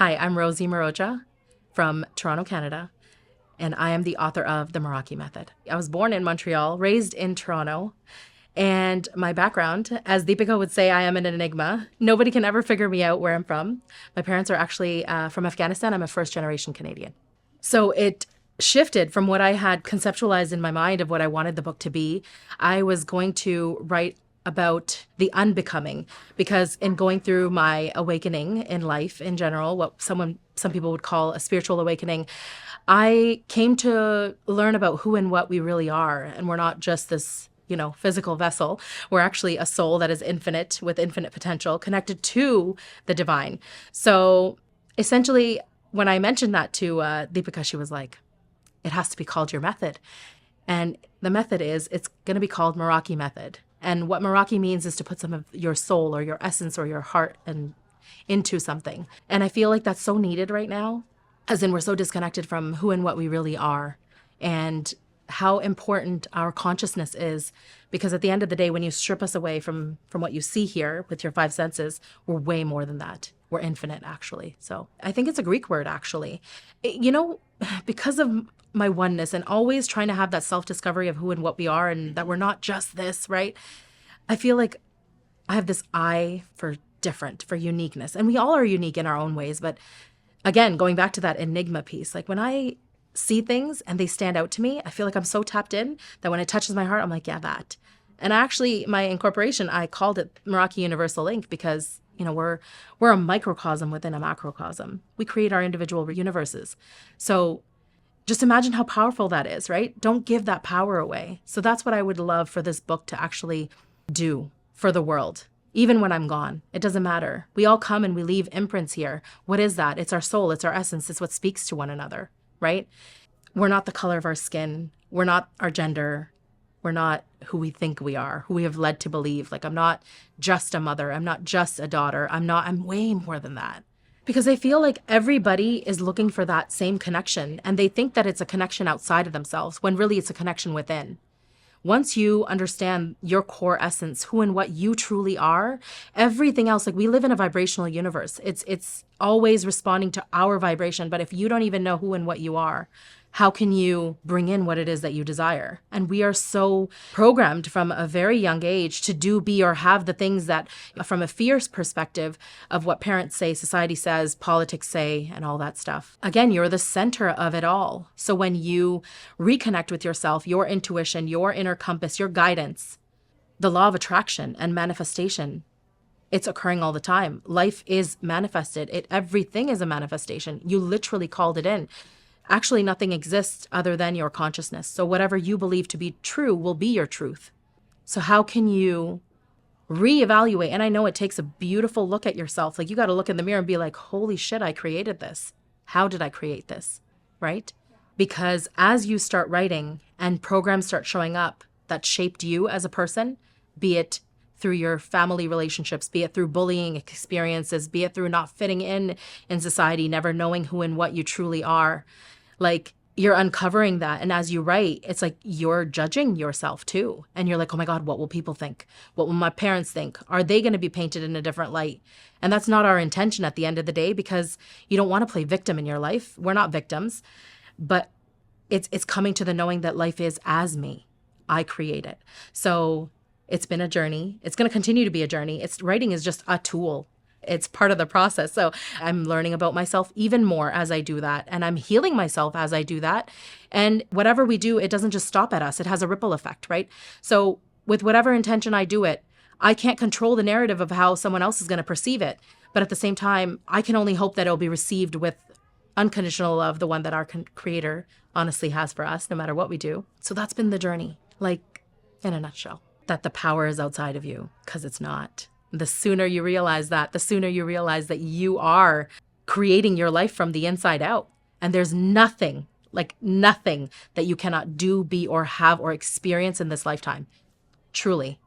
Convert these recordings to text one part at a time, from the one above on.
Hi, I'm Rosie Maroja from Toronto, Canada, and I am the author of The Meraki Method. I was born in Montreal, raised in Toronto, and my background, as Deepika would say, I am an enigma. Nobody can ever figure me out where I'm from. My parents are actually from Afghanistan. I'm a first-generation Canadian. So it shifted from what I had conceptualized in my mind of what I wanted the book to be. I was going to write about the unbecoming, because in going through my awakening in life in general, what some people would call a spiritual awakening, I came to learn about who and what we really are. And we're not just this, physical vessel. We're actually a soul that is infinite with infinite potential, connected to the divine. So essentially, when I mentioned that to Deepika, she was like, it has to be called your method. And the method it's going to be called Meraki Method. And what Meraki means is to put some of your soul or your essence or your heart into something. And I feel like that's so needed right now, as in we're so disconnected from who and what we really are and how important our consciousness is. Because at the end of the day, when you strip us away from what you see here with your five senses, we're way more than that. We're infinite, actually. So I think it's a Greek word, actually. Because of my oneness and always trying to have that self-discovery of who and what we are and that we're not just this, right? I feel like I have this eye for different, for uniqueness. And we all are unique in our own ways. But again, going back to that enigma piece, like when I see things and they stand out to me, I feel like I'm so tapped in that when it touches my heart, I'm like, yeah, that. And actually, my incorporation, I called it Meraki Universal Inc. because we're a microcosm within a macrocosm. We create our individual universes. So just imagine how powerful that is, right? Don't give that power away. So that's what I would love for this book to actually do for the world. Even when I'm gone, it doesn't matter. We all come and we leave imprints here. What is that? It's our soul. It's our essence. It's what speaks to one another, right? We're not the color of our skin. We're not our gender. We're not who we think we are, who we have led to believe. Like, I'm not just a mother. I'm not just a daughter. I'm way more than that. Because I feel like everybody is looking for that same connection, and they think that it's a connection outside of themselves when really it's a connection within. Once you understand your core essence, who and what you truly are, everything else, like we live in a vibrational universe. It's always responding to our vibration. But if you don't even know who and what you are, how can you bring in what it is that you desire? And we are so programmed from a very young age to do, be, or have the things that, from a fierce perspective of what parents say, society says, politics say, and all that stuff. Again, you're the center of it all. So when you reconnect with yourself, your intuition, your inner compass, your guidance, the law of attraction and manifestation, it's occurring all the time. Life is manifested. Everything is a manifestation. You literally called it in. Actually, nothing exists other than your consciousness. So whatever you believe to be true will be your truth. So how can you reevaluate? And I know it takes a beautiful look at yourself. Like, you got to look in the mirror and be like, holy shit, I created this. How did I create this? Right? Because as you start writing and programs start showing up that shaped you as a person, be it through your family relationships, be it through bullying experiences, be it through not fitting in society, never knowing who and what you truly are, like, you're uncovering that. And as you write, it's like you're judging yourself too. And you're like, oh my God, what will people think? What will my parents think? Are they going to be painted in a different light? And that's not our intention at the end of the day, because you don't want to play victim in your life. We're not victims, but it's coming to the knowing that life is as me. I create it. So it's been a journey. It's going to continue to be a journey. Writing is just a tool. It's part of the process. So I'm learning about myself even more as I do that. And I'm healing myself as I do that. And whatever we do, it doesn't just stop at us. It has a ripple effect, right? So with whatever intention I do it, I can't control the narrative of how someone else is going to perceive it. But at the same time, I can only hope that it'll be received with unconditional love, the one that our creator honestly has for us, no matter what we do. So that's been the journey, like, in a nutshell. That the power is outside of you, because it's not. The sooner you realize that, the sooner you realize that you are creating your life from the inside out. And there's nothing, like nothing, that you cannot do, be, or have, or experience in this lifetime. Truly.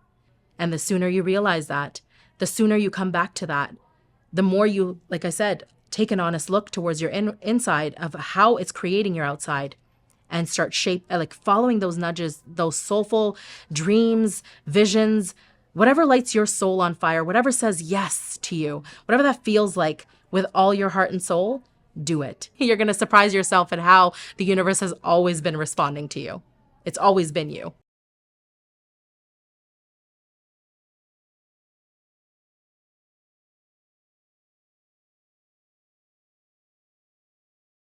And the sooner you realize that, the sooner you come back to that, the more you, like I said, take an honest look towards your inside of how it's creating your outside. And start following those nudges, those soulful dreams, visions, whatever lights your soul on fire, whatever says yes to you, whatever that feels like, with all your heart and soul, do it. You're going to surprise yourself at how the universe has always been responding to you. It's always been you.